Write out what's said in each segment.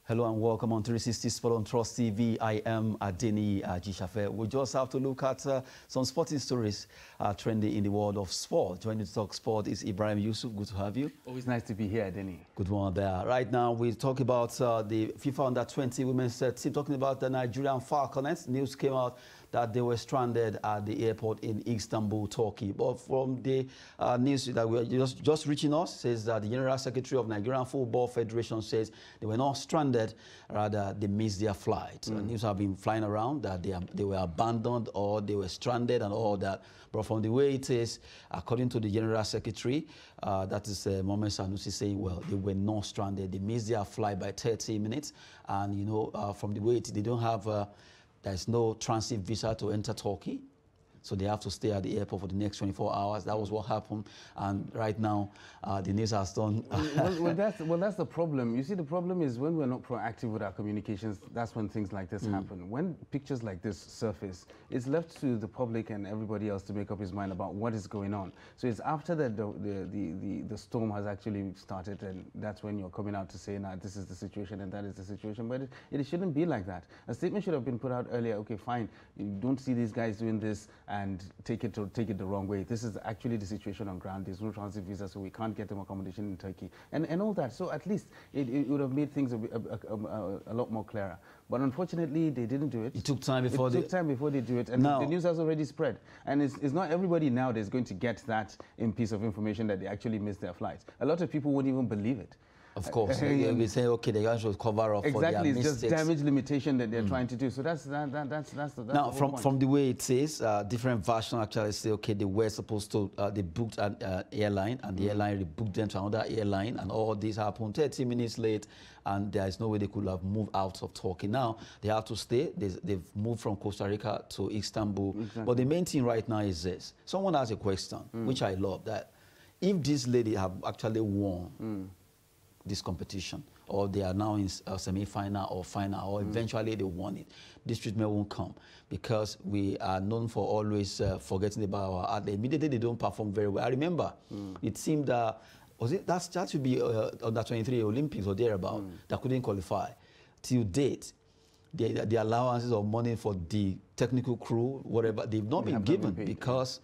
Hello and welcome on 360 Sport on Trust TV. I am Adeni Jishafe. We just have to look at some sporting stories trending in the world of sport. Joining to talk sport is Ibrahim Yusuf. Good to have you. Always nice to be here, Adeni. Good one there. Right now, we talk about the FIFA Under-20 women's team, talking about the Nigerian Falconets. News came out that they were stranded at the airport in Istanbul, Turkey. But from the news that we are just reaching us, says that the General Secretary of Nigerian Football Federation says they were not stranded, rather they missed their flight. News have been flying around that they were abandoned or they were stranded and all that. But from the way it is, according to the General Secretary, that is Mohamed Sanusi saying, well, they were not stranded. They missed their flight by 30 minutes. And, you know, from the way it is, they don't have... There's no transit visa to enter Turkey, so they have to stay at the airport for the next 24 hours. That was what happened, and right now, the news has done. well, that's the problem. You see, the problem is when we're not proactive with our communications, that's when things like this happen. When pictures like this surface, it's left to the public and everybody else to make up his mind about what is going on. So it's after that the storm has actually started, and that's when you're coming out to say, nah, this is the situation and that is the situation. But it shouldn't be like that. A statement should have been put out earlier. Okay, fine, you don't see these guys doing this and take it the wrong way. This is actually the situation on ground. There's no transit visa, so we can't get them accommodation in Turkey, and all that. So at least it would have made things a lot more clearer. But unfortunately, they didn't do it. It took time before they do it, and the news has already spread. And it's not everybody now that's going to get that piece of information that they actually missed their flights. A lot of people wouldn't even believe it. Of course, we say, okay, they should cover up for their mistakes. Exactly, it's just damage limitation that they're trying to do. So that's now, from the way it says, different versions actually say, okay, they were supposed to, they booked an airline, and the airline rebooked them to another airline, and all this happened 30 minutes late, and there is no way they could have moved out of Turkey. Now, they have to stay. They've moved from Costa Rica to Istanbul. Exactly. But the main thing right now is this. Someone asked a question, which I love, that if this lady have actually won this competition, or they are now in semi-final or final, or eventually they won it, this treatment won't come, because we are known for always forgetting about our athletes. Immediately they don't perform very well. I remember it seemed that that should be under 23 Olympics or thereabout that couldn't qualify. Till date, the allowances of money for the technical crew, whatever, they've not been given because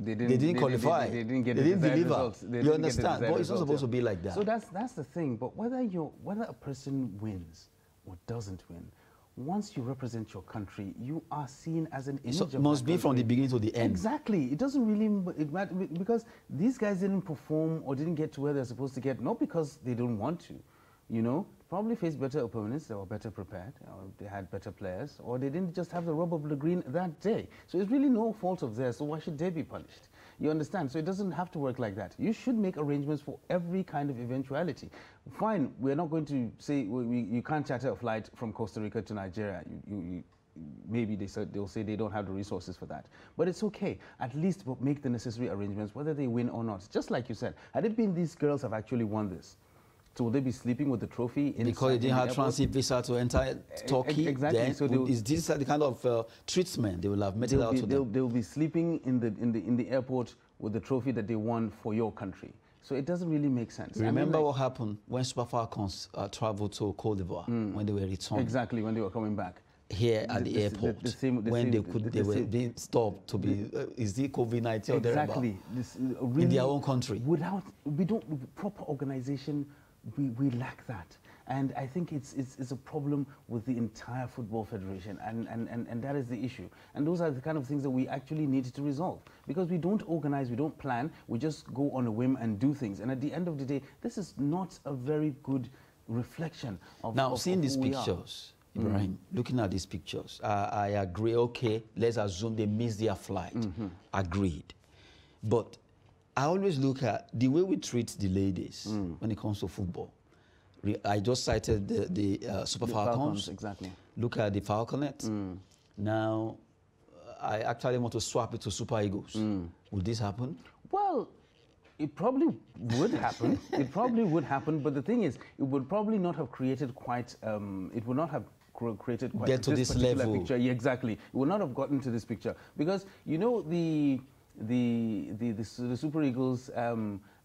they didn't qualify. They didn't deliver. You understand? But it's not supposed to be like that. So that's the thing. But whether a person wins or doesn't win, once you represent your country, you are seen as an image of it must be from the beginning to the end. Exactly. It doesn't really matter, because these guys didn't perform or didn't get to where they're supposed to get, not because they don't want to, you know. Probably faced better opponents, they were better prepared, or they had better players, or they didn't just have the rub of the green that day. So it's really no fault of theirs, so why should they be punished? You understand? So it doesn't have to work like that. You should make arrangements for every kind of eventuality. Fine, we're not going to say you can't charter a flight from Costa Rica to Nigeria. Maybe they'll say they don't have the resources for that. But it's okay. At least make the necessary arrangements, whether they win or not. Just like you said, had it been these girls have actually won this, so will they be sleeping with the trophy? Because they didn't have transit visa to enter Turkey. Exactly. Then, so is this the kind of treatment they will have meted out to them? They'll be sleeping in the airport with the trophy that they won for your country. So it doesn't really make sense. Remember what happened when Super Falcons traveled to Cote d'Ivoire when they were returning? Exactly, when they were coming back. Here at the airport, they were being stopped to be, is it COVID-19 or thereabout? Exactly. Really, in their own country. Proper organization, we lack that. And I think it's a problem with the entire Football Federation, and that is the issue. And those are the kind of things that we actually need to resolve, because we don't organize, we don't plan, we just go on a whim and do things. And at the end of the day, this is not a very good reflection of now, seeing these pictures, Ibrahim, looking at these pictures, I agree, okay, let's assume they missed their flight. Agreed. But I always look at the way we treat the ladies when it comes to football. I just cited the Super Falcons. Exactly. Look at the Falconets. Now, I actually want to swap it to Super Eagles. Would this happen? Well, it probably would happen. It probably would happen. But the thing is, it would probably not have created quite, it would not have created quite this level. Picture. Yeah, exactly. It would not have gotten to this picture. Because, you know, the Super Eagles,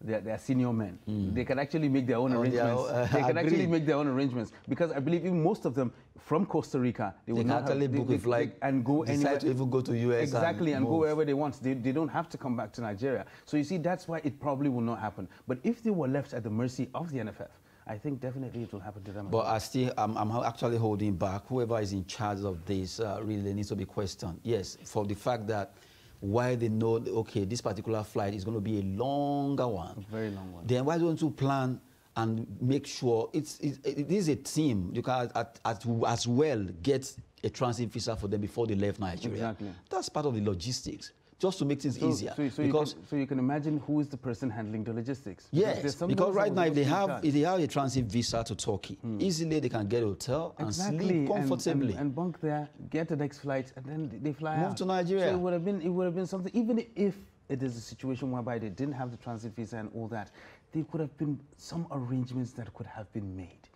they're senior men. They can actually make their own arrangements. They can actually make their own arrangements, because I believe even most of them from Costa Rica, they would not actually book a flight and go anywhere. To even go to US. Exactly, and go wherever they want. They don't have to come back to Nigeria. So you see, that's why it probably will not happen. But if they were left at the mercy of the NFF, I think definitely it will happen to them. But I'm actually holding back. Whoever is in charge of this really needs to be questioned. Yes, for the fact that why they know, okay, this particular flight is going to be a longer one. A very long one. Then why don't you plan and make sure it is a team? You can as well get a transit visa for them before they left Nigeria. Exactly. That's part of the logistics, just to make things easier. So you can imagine who is the person handling the logistics. Yes, because right now if they have a transit visa to Turkey, easily they can get a hotel and sleep comfortably and bunk there, get the next flight, and then they fly out. Move to Nigeria. So it would have been something. Even if it is a situation whereby they didn't have the transit visa and all that, there could have been some arrangements that could have been made.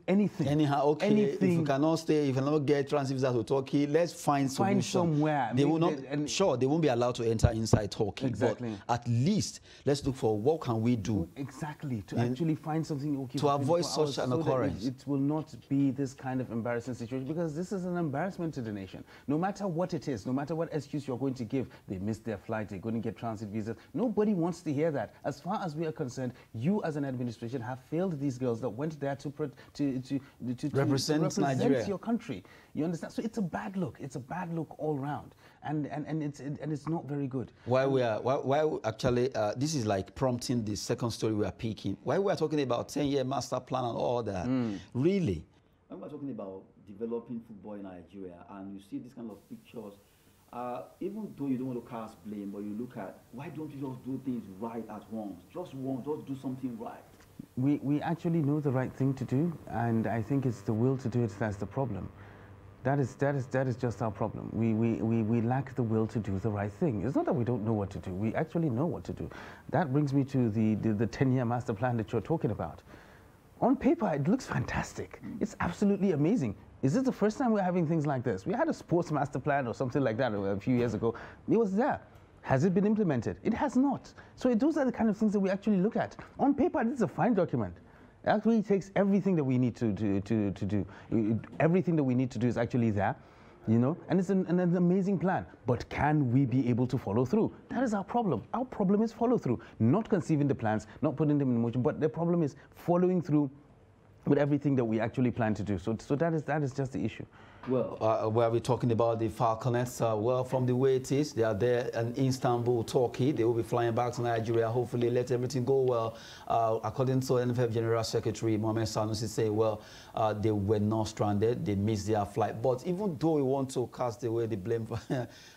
Anything. Anyhow, okay. Anything. If you cannot stay, if you cannot get transit visa to Turkey, let's find solution. Find somewhere. They will not. Sure, they won't be allowed to enter inside Turkey. Exactly. But at least let's look for what can we do. Exactly. To actually find something okay to avoid such an occurrence. It will not be this kind of embarrassing situation, because this is an embarrassment to the nation. No matter what it is, no matter what excuse you're going to give, they missed their flight, they're going to get transit visas. Nobody wants to hear that. As far as we are concerned, you as an administration have failed these girls that went there to represent Nigeria, your country. You understand? So it's a bad look. It's a bad look all round, and it's not very good. Actually this is like prompting the second story we are picking. Why we are talking about 10-year master plan and all that. Really, when we are talking about developing football in Nigeria, and you see this kind of pictures, even though you don't want to cast blame, but you look at, why don't you just do things right at once? Just do something right. We actually know the right thing to do, and I think it's the will to do it that's the problem. That is just our problem. We lack the will to do the right thing. It's not that we don't know what to do. We actually know what to do. That brings me to the 10-year master plan that you're talking about. On paper, it looks fantastic. It's absolutely amazing. Is this the first time we're having things like this? We had a sports master plan or something like that a few years ago. It was there. Has it been implemented? It has not. So those are the kind of things that we actually look at. On paper, this is a fine document. It actually takes everything that we need to do. Everything that we need to do is actually there, you know, and it's an amazing plan. But can we be able to follow through? That is our problem. Our problem is follow through, not conceiving the plans, not putting them in motion, but the problem is following through with everything that we actually plan to do. So that is just the issue. Well, where we're talking about the Falconets, well, from the way it is, they are there in Istanbul, Turkey. They will be flying back to Nigeria. Hopefully, let everything go well. According to NFF General Secretary Mohamed Sanusi, say, well, they were not stranded. They missed their flight. But even though we want to cast away the blame,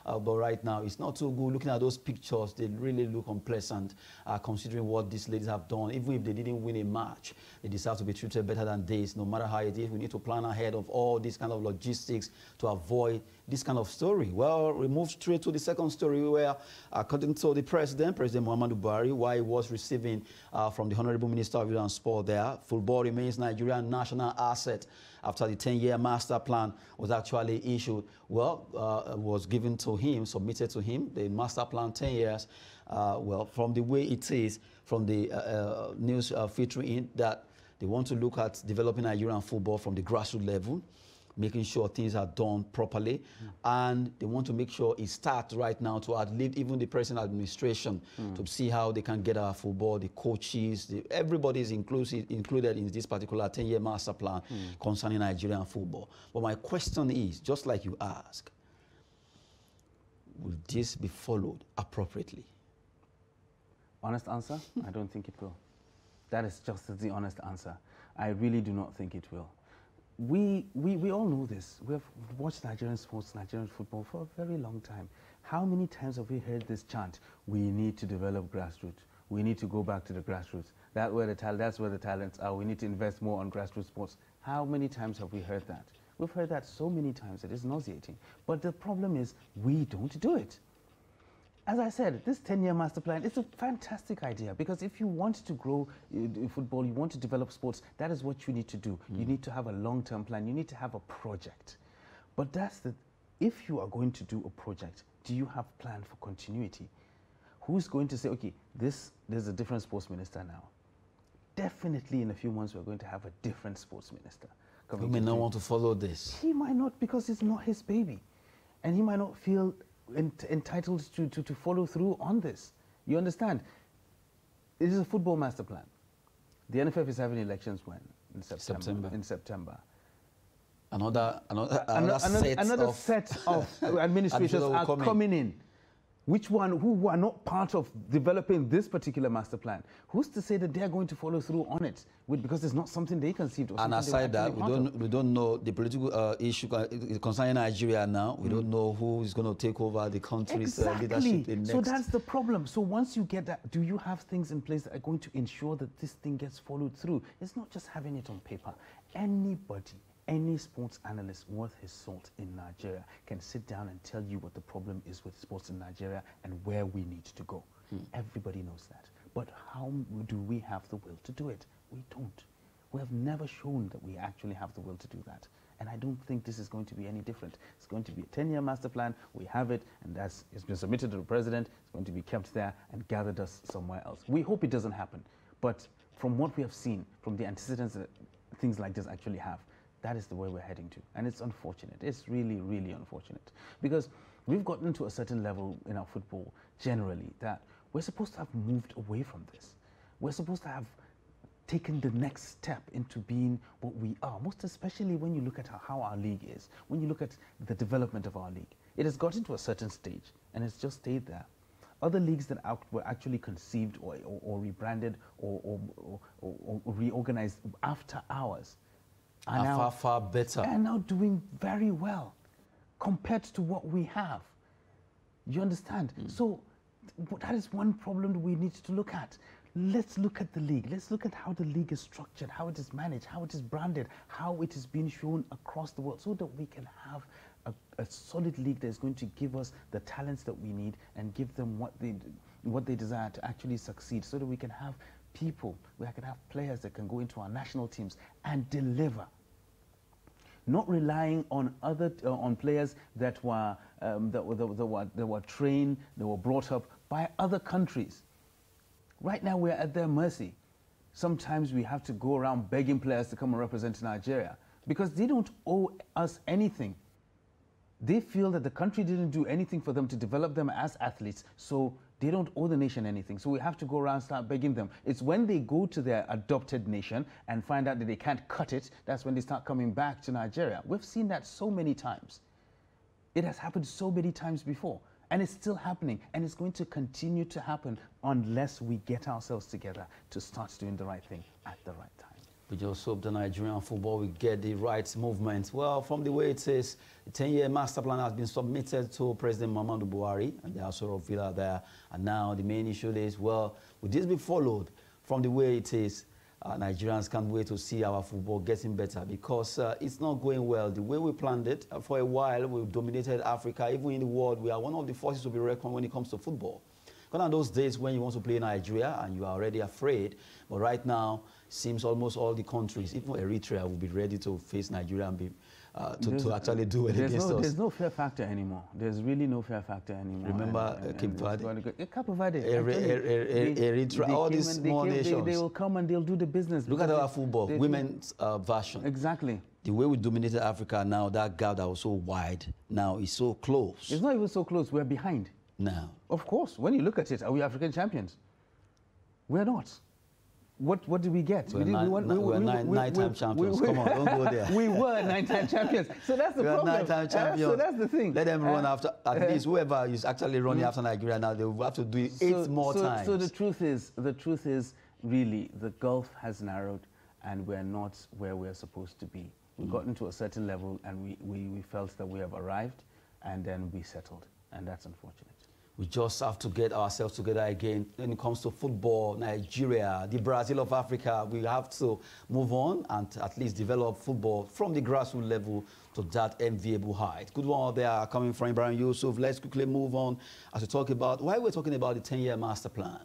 but right now it's not too good. Looking at those pictures, they really look unpleasant, considering what these ladies have done. Even if they didn't win a match, they deserve to be treated better than this. No matter how it is, we need to plan ahead of all these kind of logistics to avoid this kind of story. Well, we move straight to the second story where, according to the President Muhammadu Buhari, while he was receiving from the Honorable Minister of Youth and Sport there, football remains Nigeria's national asset after the 10-year master plan was actually issued. Well, was given to him, submitted to him, the master plan 10 years. Well, from the way it is, from the news featuring in that they want to look at developing Nigerian football from the grassroots level, making sure things are done properly, and they want to make sure it starts right now to outlive even the present administration to see how they can get our football, the coaches, everybody is included in this particular 10-year master plan concerning Nigerian football. But my question is, just like you ask, will this be followed appropriately? Honest answer? I don't think it will. That is just the honest answer. I really do not think it will. We all know this. We have watched Nigerian sports, Nigerian football for a very long time. How many times have we heard this chant? We need to develop grassroots. We need to go back to the grassroots. That's where the talents are. We need to invest more on grassroots sports. How many times have we heard that? We've heard that so many times. It is nauseating. But the problem is we don't do it. As I said, this 10-year master plan is a fantastic idea, because if you want to grow football, you want to develop sports, that is what you need to do. You need to have a long-term plan. You need to have a project. But that's the if you are going to do a project, do you have plan for continuity? Who's going to say, okay, there's a different sports minister now. Definitely in a few months, we're going to have a different sports minister. He may not want to follow this. He might not, because it's not his baby. And he might not feel entitled to follow through on this. You understand? It is a football master plan. The NFF is having elections when? In September. In September. Another set of administrators are coming in. Which one, who are not part of developing this particular master plan? Who's to say that they're going to follow through on it? Because it's not something they conceived. Or and aside that, we don't know the political issue concerning Nigeria now. We don't know who is going to take over the country's leadership in next. So that's the problem. So once you get that, do you have things in place that are going to ensure that this thing gets followed through? It's not just having it on paper. Anybody, any sports analyst worth his salt in Nigeria can sit down and tell you what the problem is with sports in Nigeria and where we need to go. Everybody knows that. But how do we have the will to do it? We don't. We have never shown that we actually have the will to do that. And I don't think this is going to be any different. It's going to be a 10-year master plan. We have it, and it's been submitted to the president. It's going to be kept there and gathered us somewhere else. We hope it doesn't happen. But from what we have seen, from the antecedents that things like this actually have, that is the way we're heading to. And it's unfortunate. It's really, really unfortunate. Because we've gotten to a certain level in our football generally that we're supposed to have moved away from this. We're supposed to have taken the next step into being what we are, most especially when you look at how our league is, when you look at the development of our league. It has gotten to a certain stage and it's just stayed there. Other leagues that were actually conceived or rebranded or reorganized after ours are now far better. And now doing very well compared to what we have. You understand? So that is one problem that we need to look at. Let's look at the league. Let's look at how the league is structured, how it is managed, how it is branded, how it is being shown across the world, so that we can have a solid league that is going to give us the talents that we need and give them what they desire to actually succeed, so that we can have people, we can have players that can go into our national teams and deliver. Not relying on on players that were trained, that were brought up by other countries. Right now we're at their mercy. Sometimes we have to go around begging players to come and represent Nigeria because they don't owe us anything. They feel that the country didn't do anything for them to develop them as athletes, so they don't owe the nation anything. So we have to go around and start begging them. It's when they go to their adopted nation and find out that they can't cut it, that's when they start coming back to Nigeria. We've seen that so many times. It has happened so many times before, and it's still happening, and it's going to continue to happen unless we get ourselves together to start doing the right thing at the right time. We just hope the Nigerian football will get the right movement. Well, from the way it says, the 10-year master plan has been submitted to President Muhammadu Buhari and the House of Villa there. And now the main issue is, well, will this be followed? From the way it is, Nigerians can't wait to see our football getting better because it's not going well. The way we planned it, for a while, we've dominated Africa. Even in the world, we are one of the forces to be reckoned when it comes to football. Gone are those days when you want to play Nigeria and you are already afraid. But right now, seems almost all the countries, even Eritrea, will be ready to face Nigeria and be, to actually do it against us. There's no fear factor anymore. There's really no fear factor anymore. Remember Cape Verde? Eritrea, all these small nations. They will come and they'll do the business. Look at our football, women's version. Exactly. The way we dominated Africa now, that gap that was so wide, now is so close. It's not even so close. We're behind. Now. Of course. When you look at it, are we African champions? We're not. What did we get? We're nine-time champions. Come on, don't go there. We were 9-time champions. So that's the problem. 9-time champions. So that's the thing. Let them run after, at least whoever is actually running after Nigeria now, they will have to do it 8 more times. So the truth is, really, the gulf has narrowed and we're not where we're supposed to be. We've gotten to a certain level and we felt that we have arrived and then we settled. And that's unfortunate. We just have to get ourselves together again. When it comes to football, Nigeria, the Brazil of Africa, we have to move on and at least develop football from the grassroots level to that enviable height. Good one out there coming from Ibrahim Yusuf. Let's quickly move on as we talk about why we're talking about the 10-year master plan.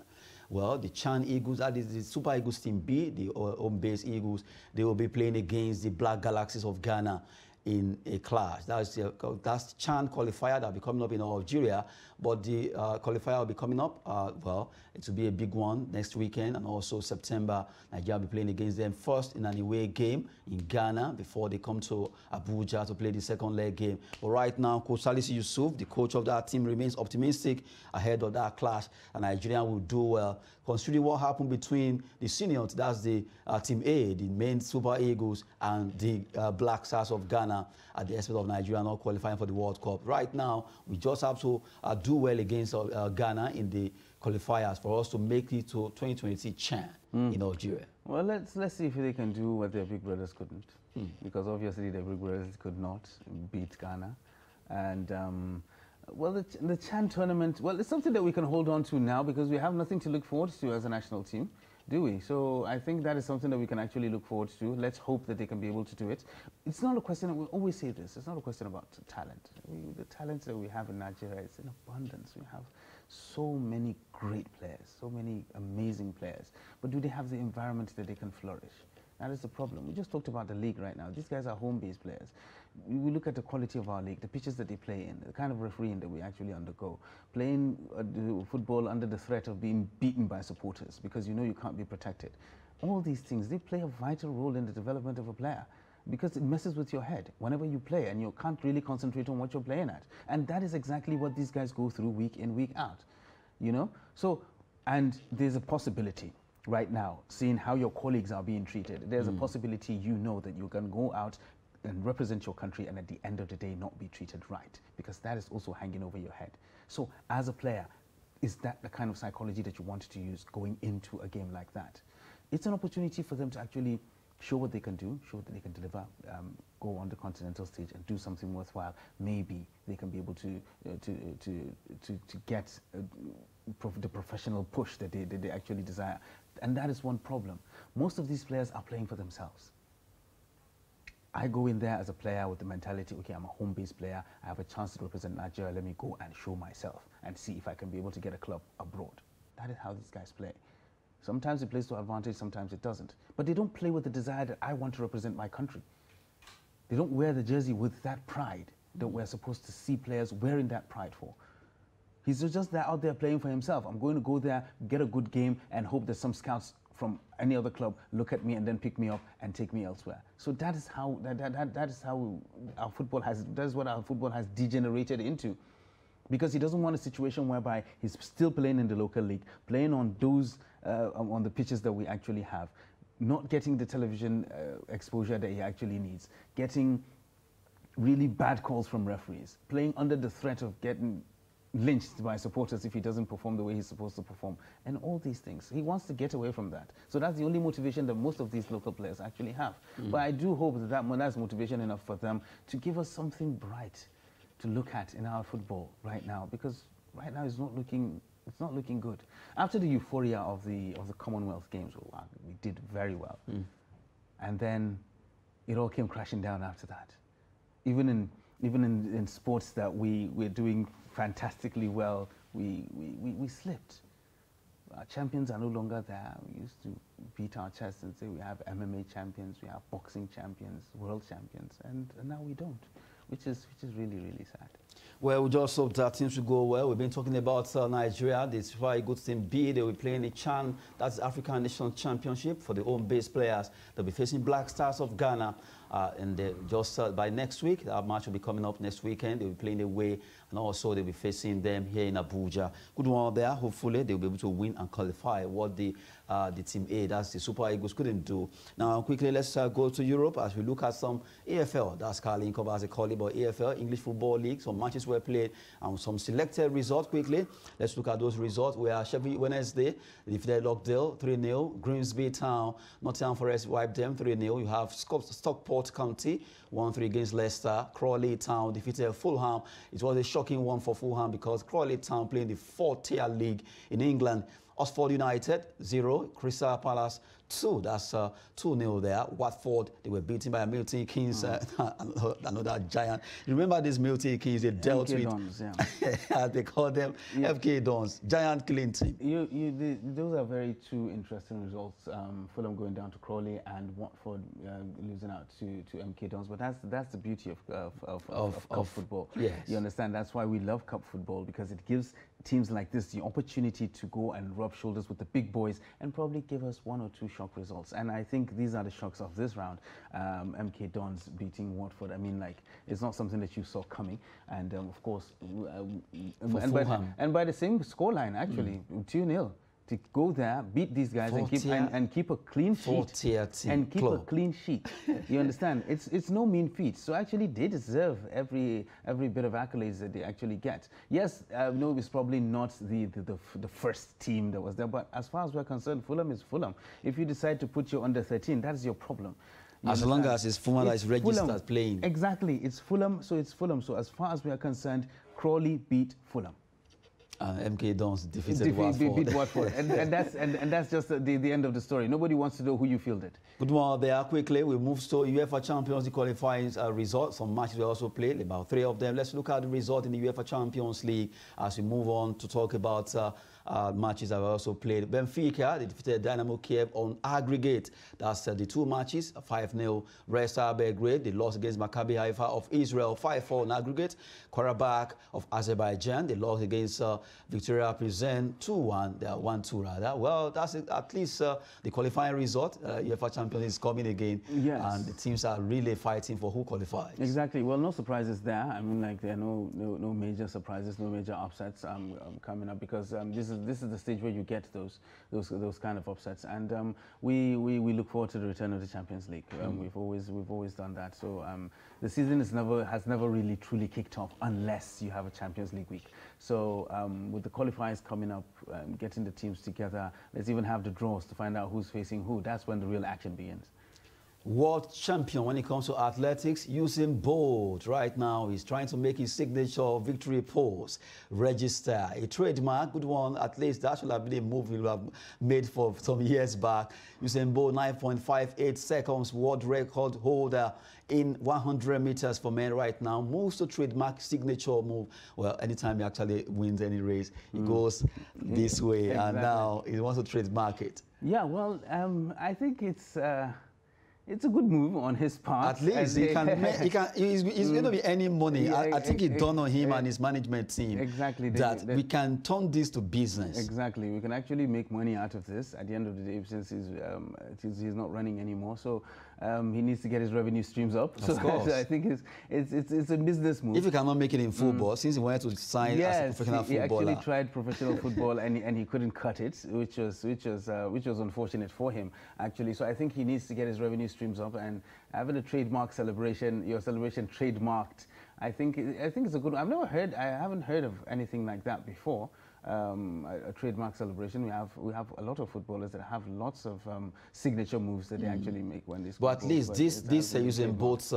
Well, the Chan Eagles, that is the Super Eagles Team B, the home-based Eagles, they will be playing against the Black Galaxies of Ghana in a clash. That's CHAN qualifier that will be coming up in Algeria, but the qualifier will be coming up, well, it will be a big one next weekend, and also September, Nigeria will be playing against them first in an away game in Ghana before they come to Abuja to play the second leg game. But right now, Coach Salisu Yusuf, the coach of that team, remains optimistic ahead of that clash, and Nigeria will do well. Considering what happened between the seniors, that's the Team A, the main Super Eagles, and the Black Stars of Ghana at the expense of Nigeria not qualifying for the World Cup. Right now, we just have to do well against Ghana in the qualifiers for us to make it to 2023 CHAN in Algeria. Well, let's see if they can do what their big brothers couldn't, because obviously their big brothers could not beat Ghana. And well, the CHAN tournament, well, it's something that we can hold on to now because we have nothing to look forward to as a national team, do we? So I think that is something that we can actually look forward to. Let's hope that they can be able to do it. It's not a question, we always say this, it's not a question about talent. The talent that we have in Nigeria is in abundance. We have so many great players, so many amazing players. But do they have the environment that they can flourish? That is the problem. We just talked about the league right now. These guys are home-based players. We look at the quality of our league, the pitches that they play in, the kind of refereeing that we actually undergo, playing football under the threat of being beaten by supporters because you know you can't be protected. All these things, they play a vital role in the development of a player because it messes with your head whenever you play and you can't really concentrate on what you're playing at. And that is exactly what these guys go through week in, week out, you know? So, and there's a possibility right now, seeing how your colleagues are being treated, there's a possibility you know that you can go out and represent your country and at the end of the day not be treated right, because that is also hanging over your head. So as a player, is that the kind of psychology that you wanted to use going into a game like that? It's an opportunity for them to actually show what they can do, show that they can deliver, go on the continental stage and do something worthwhile. Maybe they can be able to get the professional push that they actually desire. And that is one problem. Most of these players are playing for themselves. I go in there as a player with the mentality, okay, I'm a home-based player, I have a chance to represent Nigeria, let me go and show myself and see if I can be able to get a club abroad. That is how these guys play. Sometimes it plays to advantage, sometimes it doesn't. But they don't play with the desire that I want to represent my country. They don't wear the jersey with that pride that we're supposed to see players wearing that pride for. He's just there out there playing for himself. I'm going to go there, get a good game, and hope that some scouts from any other club look at me and then pick me up and take me elsewhere. So that is how that is how our football has. That is what our football has degenerated into, because he doesn't want a situation whereby he's still playing in the local league, playing on those on the pitches that we actually have, not getting the television exposure that he actually needs, getting really bad calls from referees, playing under the threat of getting lynched by supporters if he doesn't perform the way he's supposed to perform, and all these things. He wants to get away from that. So that's the only motivation that most of these local players actually have. But I do hope that that's motivation enough for them to give us something bright to look at in our football right now, because right now it's not looking good. After the euphoria of the Commonwealth Games, we did very well. And then it all came crashing down after that. Even in sports that we're doing fantastically well, we slipped. Our champions are no longer there. We used to beat our chests and say we have MMA champions, we have boxing champions, world champions, and now we don't, which is really, really sad. Well, we just hope that things will go well. We've been talking about Nigeria, this very good team B. They will play in the CHAN, that's the African National Championship for the home-based players. They'll be facing Black Stars of Ghana. And just by next week, our match will be coming up next weekend. They'll be playing away, and also they'll be facing them here in Abuja. Good one there. Hopefully, they'll be able to win and qualify what the Team A, that's the Super Eagles, couldn't do. Now, quickly, let's go to Europe as we look at some AFL. That's Carling Cup, as they call it, but AFL, English Football League. Some matches were played and some selected results quickly. Let's look at those results. We are Sheffield Wednesday, they defeated Lockdale 3-0. Grimsby Town, Nottingham Forest wiped them 3-0. You have Stockport County 1-3 against Leicester. Crawley Town defeated Fulham. It was a shocking one for Fulham because Crawley Town playing the 4th-tier league in England. Oxford United 0, Crystal Palace 2. That's 2-0 there. Watford, they were beaten by Milton Keynes, another giant. You remember these Milton Keynes? They dealt MK with Dons, yeah. they call them FK Dons, giant killing team. Those are very two interesting results. Fulham going down to Crawley and Watford losing out to MK Dons. But that's the beauty of cup football. Yes. You understand? That's why we love cup football, because it gives teams like this the opportunity to go and rub shoulders with the big boys and probably give us 1 or 2 shock results. And I think these are the shocks of this round. MK Dons beating Watford. I mean, like, it's not something that you saw coming. And of course, and by the same scoreline, actually, 2-0. To go there, beat these guys, and keep a clean sheet. A clean sheet. You understand? It's no mean feat. So actually, they deserve every bit of accolades that they actually get. Yes, no, it's probably not the first team that was there, but as far as we're concerned, Fulham is Fulham. If you decide to put your under 13, that's your problem. As long as it's Fulham that is registered playing. Exactly, it's Fulham, so it's Fulham. So as far as we are concerned, Crawley beat Fulham. MK Dons defeated Watford. Beat Watford. and that's just the end of the story. Nobody wants to know who you fielded. Good morning there. Quickly, we move to UEFA Champions League qualifying results. Some matches we also played, about 3 of them. Let's look at the result in the UEFA Champions League as we move on to talk about matches that we also played. Benfica, they defeated Dynamo Kiev on aggregate. That's the 2 matches, 5-0. Red Star Belgrade, they lost against Maccabi Haifa of Israel, 5-4 on aggregate. Karabakh of Azerbaijan, they lost against Victoria Pilsen, 2-1. They are 1-2 rather. Well, that's it. At least the qualifying result. UEFA Champions is coming again. Yes. And the teams are really fighting for who qualifies. Exactly. Well, no surprises there. I mean, like, there are no major surprises, no major upsets coming up, because this is the stage where you get those kind of upsets. And we look forward to the return of the Champions League. We've always done that. So the season has never really truly kicked off unless you have a Champions League week. So with the qualifiers coming up, getting the teams together, let's even have the draws to find out who's facing who. That's when the real action begins. World champion when it comes to athletics, Usain Bolt right now is trying to make his signature victory pose register. A trademark, good one, at least that should have been a move we have made for some years back. Usain Bolt, 9.58 seconds, world record holder in 100 meters for men right now. Moves to trademark signature move. Well, anytime he actually wins any race, he goes this way, exactly. And now he wants to trademark it. Yeah, well, I think it's a good move on his part. At least he's going to be earning money. Yeah, I think it dawned on him and his management team that we can turn this to business. Exactly. We can actually make money out of this at the end of the day, since he's not running anymore. So he needs to get his revenue streams up. Of course. So I think it's a business move. If he cannot make it in football, since he wanted to sign as a professional footballer. He actually tried professional football and he couldn't cut it, which was unfortunate for him, actually. So I think he needs to get his revenue streams up, and having a trademark celebration, your celebration trademarked, I think it's a good one. I haven't heard of anything like that before. A trademark celebration. We have a lot of footballers that have lots of signature moves that they actually make when they score. But at least this Usain Bolt's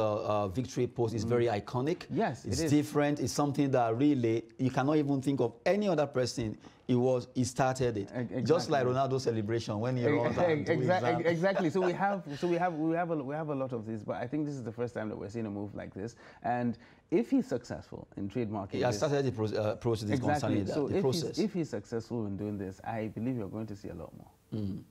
victory pose is very iconic. Yes, it's different. It's something that really you cannot even think of any other person. He started it. Exactly. Just like Ronaldo's celebration when he runs exactly. So we have a lot of this, but I think this is the first time that we're seeing a move like this. And if he's successful in trademarking, he has started the process concerning so the process. If he's successful in doing this, I believe you're going to see a lot more.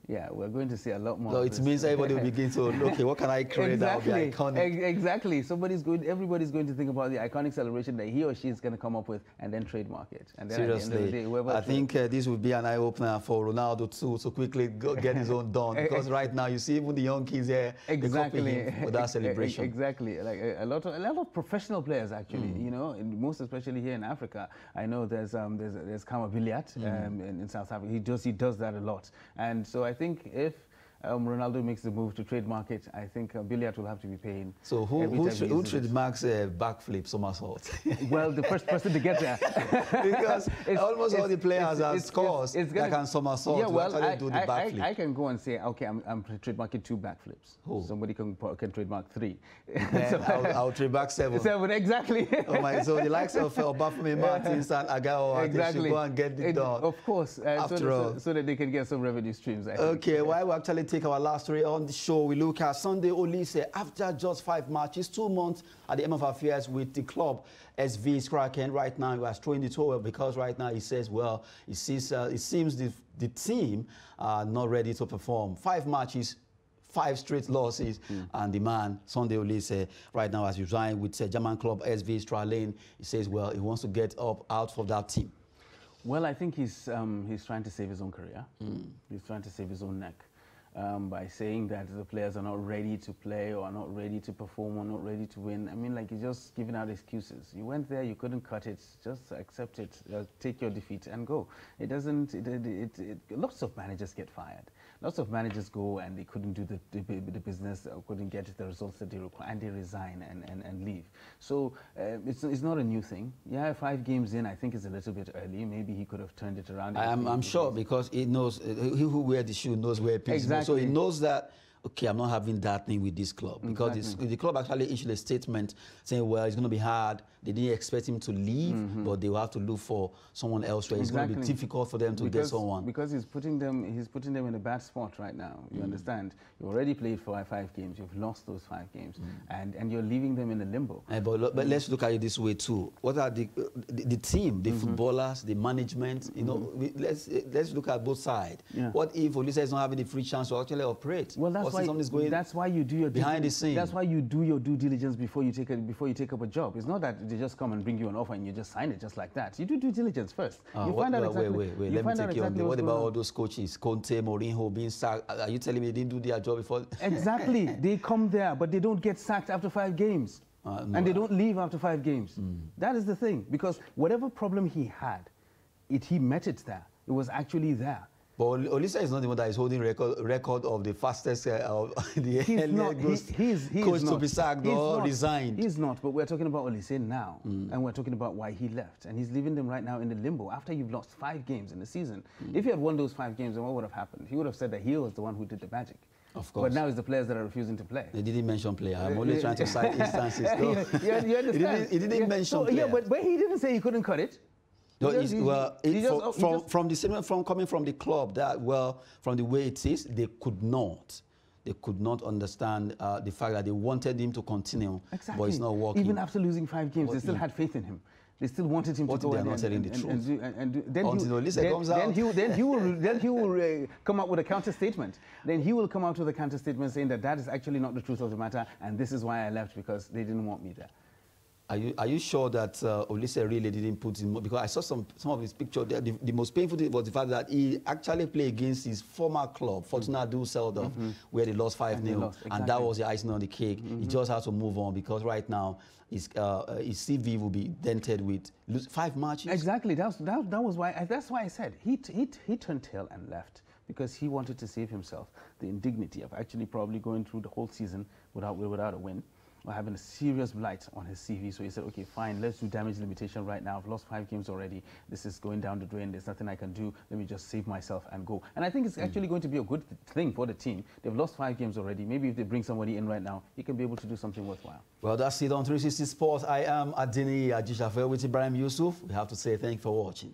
Yeah, we're going to see a lot more. So it means everybody will begin to look, okay, what can I create that will be iconic? Exactly. Everybody's going to think about the iconic celebration that he or she is going to come up with and then trademark it. And then seriously, at the end of the day, I think this would be an eye-opener for Ronaldo too, to quickly get his own done. Because right now, you see even the young kids here, they copy him with that celebration. Exactly. Like a lot of professional players, actually, you know, and most especially here in Africa. I know there's Kama Billiat in South Africa. He does that a lot. And so I think if Ronaldo makes the move to trademark it, I think Billiard will have to be paying. So who trademarks backflip somersault? Well, the first person to get there. Because almost all the players have scores that can somersault. Yeah, well, do the backflip. I can go and say, okay, I'm trademarking 2 backflips. Oh. Somebody can trademark 3. So I'll trademark 7. 7, exactly. Oh my! So the likes of Obafemi Martins and Agao, exactly. They should go and get it done. Of course, so that they can get some revenue streams. Okay, while we actually take our last story on the show, we look at Sunday Olise. After just 5 matches, 2 months at the end of affairs with the club, SV Kraken. Right now, he was throwing the towel because right now he says, well, it seems the team are not ready to perform. 5 matches. 5 straight losses, and the man, Sunday Olise, right now has resigned with German club SV Stranded-NFF. He says, well, he wants to get out of that team. Well, I think he's trying to save his own career. He's trying to save his own neck by saying that the players are not ready to play or are not ready to perform or not ready to win. I mean, like, he's just giving out excuses. You went there, you couldn't cut it, just accept it, take your defeat and go. It doesn't, lots of managers get fired. Lots of managers go and they couldn't do the business, or couldn't get the results that they require, and they resign and leave. So it's not a new thing. Yeah, 5 games in, I think it's a little bit early. Maybe he could have turned it around. I'm sure, because he knows, he who wears the shoe knows where it pins. Exactly. So he knows that, okay, I'm not having that thing with this club. Because the club actually issued a statement saying, well, it's going to be hard. They didn't expect him to leave, but they will have to look for someone else where it's going to be difficult for them to get someone. Because he's putting them in a bad spot right now. You understand? You already played 5 games. You've lost those 5 games. And you're leaving them in a limbo. But let's look at it this way too. What are the team, the footballers, the management? You know, let's look at both sides. Yeah. What if Olise is not having the free chance to actually operate? Well, that's why you do your behind the scenes. That's why you do your due diligence before you take up a job. It's not that they just come and bring you an offer and you just sign it just like that. You do due diligence first. You find out exactly. Wait. Let me take you on there. What about all those coaches, Conte, Mourinho being sacked? Are you telling me they didn't do their job before? Exactly. They come there, but they don't get sacked after 5 games, and they don't leave after 5 games. That is the thing, because whatever problem he had, he met it there. It was actually there. But Olise is not the one that is holding record of the fastest of the coach to be sacked or resigned. He's not, but we're talking about Olise now, and we're talking about why he left. And he's leaving them right now in the limbo after you've lost 5 games in the season. If he had won those 5 games, then what would have happened? He would have said that he was the one who did the magic. Of course. But now it's the players that are refusing to play. They didn't mention player. I'm only trying to cite instances. You understand? He didn't mention player. Yeah, but he didn't say he couldn't cut it. Coming from the club, that, well, from the way it is, they could not understand the fact that they wanted him to continue, but it's not working. Even after losing 5 games, they still had faith in him. They still wanted him to go and then he will come out with a counter statement. Then he will come out with a counter statement saying that is actually not the truth of the matter, and this is why I left, because they didn't want me there. Are you sure that Olise really didn't put in? Because I saw some of his pictures. The most painful thing was the fact that he actually played against his former club, Fortuna Düsseldorf, where they lost 5-0, and that was the icing on the cake. He just had to move on, because right now his CV will be dented with 5 matches. Exactly. That was why. That's why I said he turned tail and left, because he wanted to save himself the indignity of actually probably going through the whole season without a win, or having a serious blight on his CV. So he said, okay, fine, let's do damage limitation right now. I've lost 5 games already. This is going down the drain. There's nothing I can do. Let me just save myself and go. And I think it's actually going to be a good thing for the team. They've lost 5 games already. Maybe if they bring somebody in right now, he can be able to do something worthwhile. Well, that's it on 360 Sports. I am Adini Ajishafe with Ibrahim Yusuf. We have to say thank you for watching.